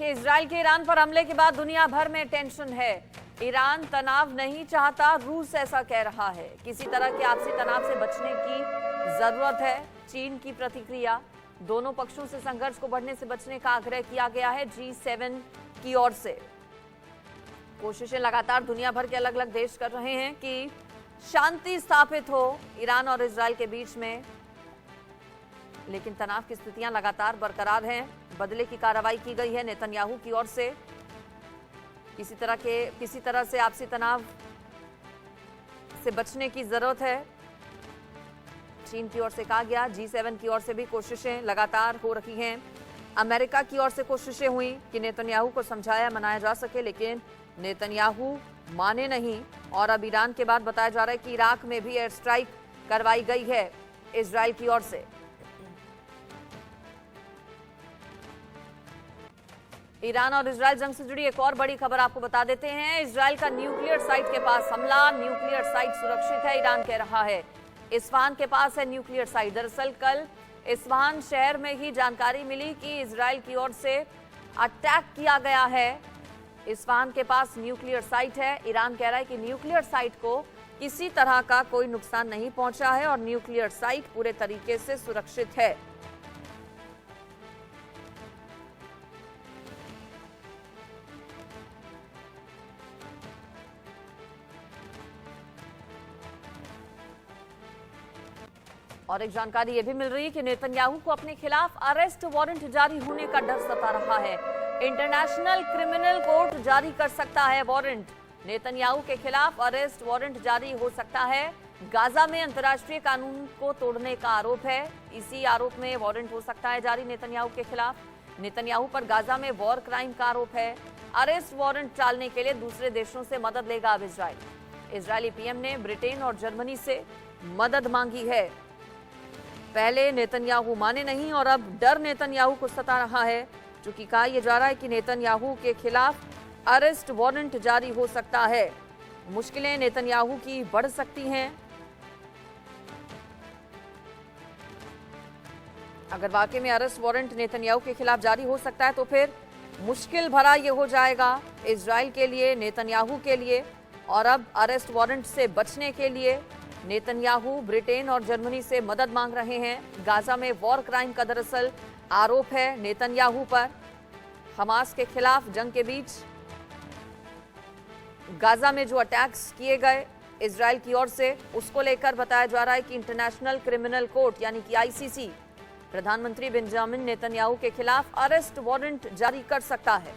देखिए, इजराइल के ईरान पर हमले के बाद दुनिया भर में टेंशन है। ईरान तनाव नहीं चाहता, रूस ऐसा कह रहा है। किसी तरह के आपसी तनाव से बचने की जरूरत है। चीन की प्रतिक्रिया, दोनों पक्षों से संघर्ष को बढ़ने से बचने का आग्रह किया गया है G7 की ओर से। कोशिशें लगातार दुनिया भर के अलग अलग देश कर रहे हैं कि शांति स्थापित हो ईरान और इजराइल के बीच में, लेकिन तनाव की स्थितियां लगातार बरकरार हैं। बदले की कार्रवाई की गई है नेतन्याहू की ओर से। किसी तरह से आपसी तनाव से बचने की जरूरत है, चीन की ओर से कहा गया। G7 की ओर से भी कोशिशें लगातार हो रही हैं। अमेरिका की ओर से कोशिशें हुई कि नेतन्याहू को समझाया मनाया जा सके, लेकिन नेतन्याहू माने नहीं। और अब ईरान के बाद बताया जा रहा है कि इराक में भी एयर स्ट्राइक करवाई गई है इजराइल की ओर से। ईरान और इजराइल जंग से जुड़ी एक और बड़ी खबर आपको बता देते हैं। इजराइल का न्यूक्लियर साइट के पास हमला, न्यूक्लियर साइट सुरक्षित है, ईरान कह रहा है। इस्फहान के पास है न्यूक्लियर साइट। दरअसल कल इस्फहान शहर में ही जानकारी मिली कि इजराइल की ओर से अटैक किया गया है। इस्फहान के पास न्यूक्लियर साइट है। ईरान कह रहा है कि न्यूक्लियर साइट को किसी तरह का कोई नुकसान नहीं पहुंचा है और न्यूक्लियर साइट पूरे तरीके से सुरक्षित है। और एक जानकारी यह भी मिल रही है कि नेतन्याहू को अपने खिलाफ अरेस्ट वारंट जारी होने का डर सता रहा है। इंटरनेशनल क्रिमिनल कोर्ट जारी कर सकता है वारंट। नेतन्याहू के खिलाफ अरेस्ट वारंट जारी हो सकता है। गाजा में अंतर्राष्ट्रीय कानून को तोड़ने का आरोप है। इसी आरोप में वारंट हो सकता है जारी नेतन्याहू के खिलाफ। नेतन्याहू पर गाजा में वॉर क्राइम का आरोप है। अरेस्ट वारंट टालने के लिए दूसरे देशों से मदद लेगा अब इजराइल। इजरायली पीएम ने ब्रिटेन और जर्मनी से मदद मांगी है। पहले नेतन्याहू माने नहीं और अब डर नेतन्याहू को सता रहा है, क्योंकि कहा यह जा रहा है कि नेतन्याहू के खिलाफ अरेस्ट वारंट जारी हो सकता है। मुश्किलें नेतन्याहू की बढ़ सकती हैं। अगर वाकई में अरेस्ट वारंट नेतन्याहू के खिलाफ जारी हो सकता है तो फिर मुश्किल भरा ये हो जाएगा इजराइल के लिए, नेतन्याहू के लिए। और अब अरेस्ट वारंट से बचने के लिए नेतन्याहू ब्रिटेन और जर्मनी से मदद मांग रहे हैं। गाजा में वॉर क्राइम का दरअसल आरोप है नेतन्याहू पर। हमास के खिलाफ जंग के बीच गाजा में जो अटैक्स किए गए इजराइल की ओर से, उसको लेकर बताया जा रहा है कि इंटरनेशनल क्रिमिनल कोर्ट यानी कि ICC प्रधानमंत्री बेंजामिन नेतन्याहू के खिलाफ अरेस्ट वारंट जारी कर सकता है।